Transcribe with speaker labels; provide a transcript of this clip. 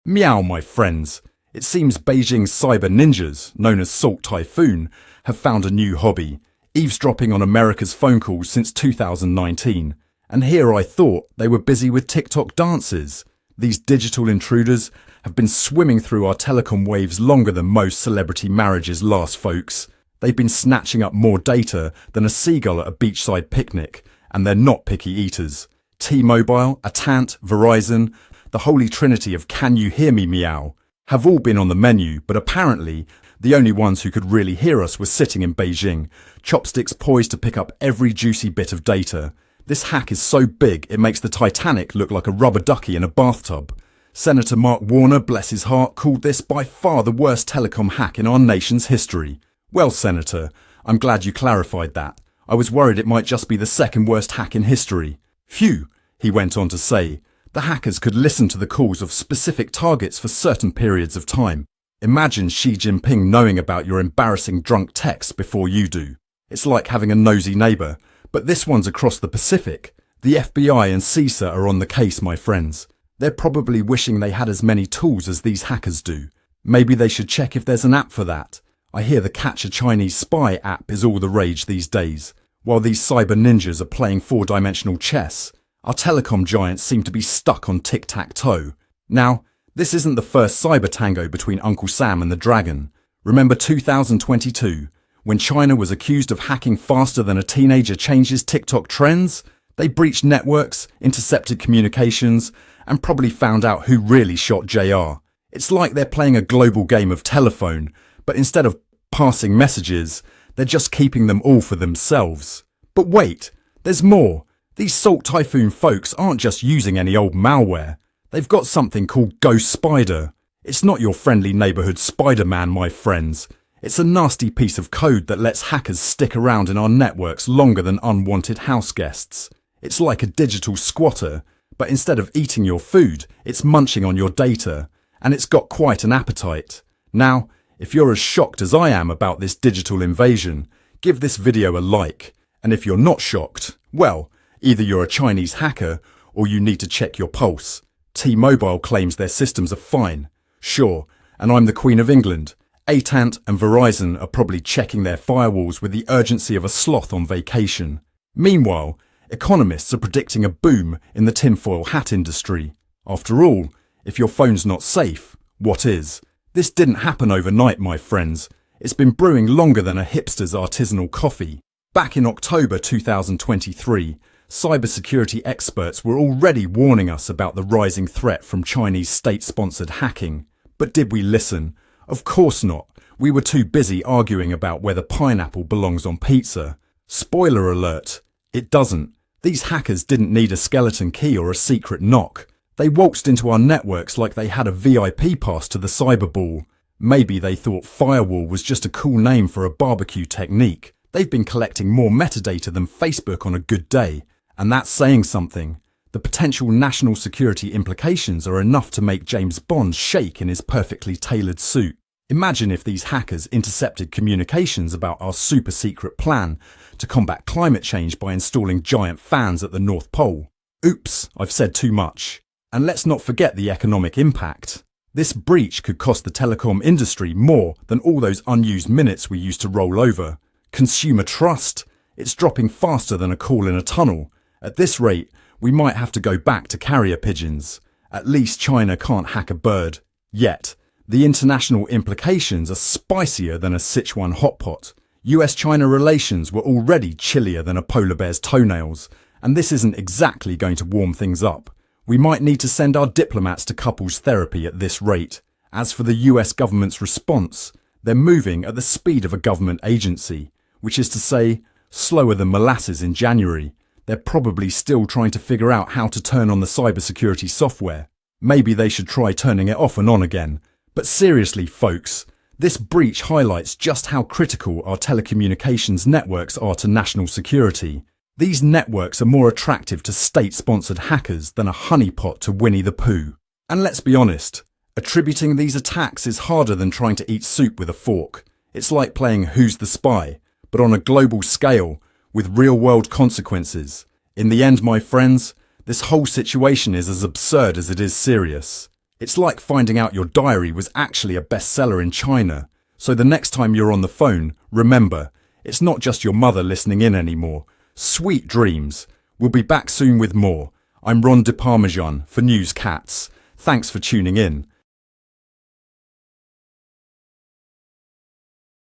Speaker 1: Meow, my friends. It seems Beijing's cyber ninjas, known as Salt Typhoon, have found a new hobby, eavesdropping on America's phone calls since 2019. And here I thought they were busy with TikTok dances. These digital intruders have been swimming through our telecom waves longer than most celebrity marriages last, folks. They've been snatching up more data than a seagull at a beachside picnic, and they're not picky eaters. T-Mobile, Atant, Verizon, the holy trinity of "can you hear me, meow," have all been on the menu, but apparently the only ones who could really hear us were sitting in Beijing, chopsticks poised to pick up every juicy bit of data. This hack is so big it makes the Titanic look like a rubber ducky in a bathtub. Senator Mark Warner, bless his heart, called this by far the worst telecom hack in our nation's history. Well, Senator, I'm glad you clarified that. I was worried it might just be the second worst hack in history. Phew, he went on to say. The hackers could listen to the calls of specific targets for certain periods of time. Imagine Xi Jinping knowing about your embarrassing drunk texts before you do. It's like having a nosy neighbour, but this one's across the Pacific. The FBI and CISA are on the case, my friends. They're probably wishing they had as many tools as these hackers do. Maybe they should check if there's an app for that. I hear the Catch a Chinese Spy app is all the rage these days. While these cyber ninjas are playing four-dimensional chess, our telecom giants seem to be stuck on tic-tac-toe. Now, this isn't the first cyber tango between Uncle Sam and the Dragon. Remember 2022, when China was accused of hacking faster than a teenager changes TikTok trends? They breached networks, intercepted communications, and probably found out who really shot JR. It's like they're playing a global game of telephone, but instead of passing messages, they're just keeping them all for themselves. But wait, there's more. These Salt Typhoon folks aren't just using any old malware. They've got something called GhostSpider. It's not your friendly neighbourhood Spider-Man, my friends. It's a nasty piece of code that lets hackers stick around in our networks longer than unwanted house guests. It's like a digital squatter, but instead of eating your food, it's munching on your data, and it's got quite an appetite. Now, if you're as shocked as I am about this digital invasion, give this video a like, and if you're not shocked, well, either you're a Chinese hacker or you need to check your pulse. T-Mobile claims their systems are fine. Sure, and I'm the Queen of England. Atant and Verizon are probably checking their firewalls with the urgency of a sloth on vacation. Meanwhile, economists are predicting a boom in the tinfoil hat industry. After all, if your phone's not safe, what is? This didn't happen overnight, my friends. It's been brewing longer than a hipster's artisanal coffee. Back in October 2023, cybersecurity experts were already warning us about the rising threat from Chinese state-sponsored hacking. But did we listen? Of course not. We were too busy arguing about whether pineapple belongs on pizza. Spoiler alert, it doesn't. These hackers didn't need a skeleton key or a secret knock. They waltzed into our networks like they had a VIP pass to the cyberball. Maybe they thought firewall was just a cool name for a barbecue technique. They've been collecting more metadata than Facebook on a good day. And that's saying something. The potential national security implications are enough to make James Bond shake in his perfectly tailored suit. Imagine if these hackers intercepted communications about our super secret plan to combat climate change by installing giant fans at the North Pole. Oops, I've said too much. And let's not forget the economic impact. This breach could cost the telecom industry more than all those unused minutes we used to roll over. Consumer trust. It's dropping faster than a call in a tunnel. At this rate, we might have to go back to carrier pigeons. At least China can't hack a bird. Yet, the international implications are spicier than a Sichuan hot pot. US-China relations were already chillier than a polar bear's toenails, and this isn't exactly going to warm things up. We might need to send our diplomats to couples therapy at this rate. As for the US government's response, they're moving at the speed of a government agency, which is to say, slower than molasses in January. They're probably still trying to figure out how to turn on the cybersecurity software. Maybe they should try turning it off and on again. But seriously, folks, this breach highlights just how critical our telecommunications networks are to national security. These networks are more attractive to state-sponsored hackers than a honeypot to Winnie the Pooh. And let's be honest, attributing these attacks is harder than trying to eat soup with a fork. It's like playing Who's the Spy, but on a global scale, with real-world consequences. In the end, my friends, This whole situation is as absurd as it is serious. It's like finding out your diary was actually a bestseller in China. So the next time you're on the phone, remember, it's not just your mother listening in anymore. Sweet dreams. We'll be back soon with more. I'm DiParmejan for News Cats. Thanks for tuning in.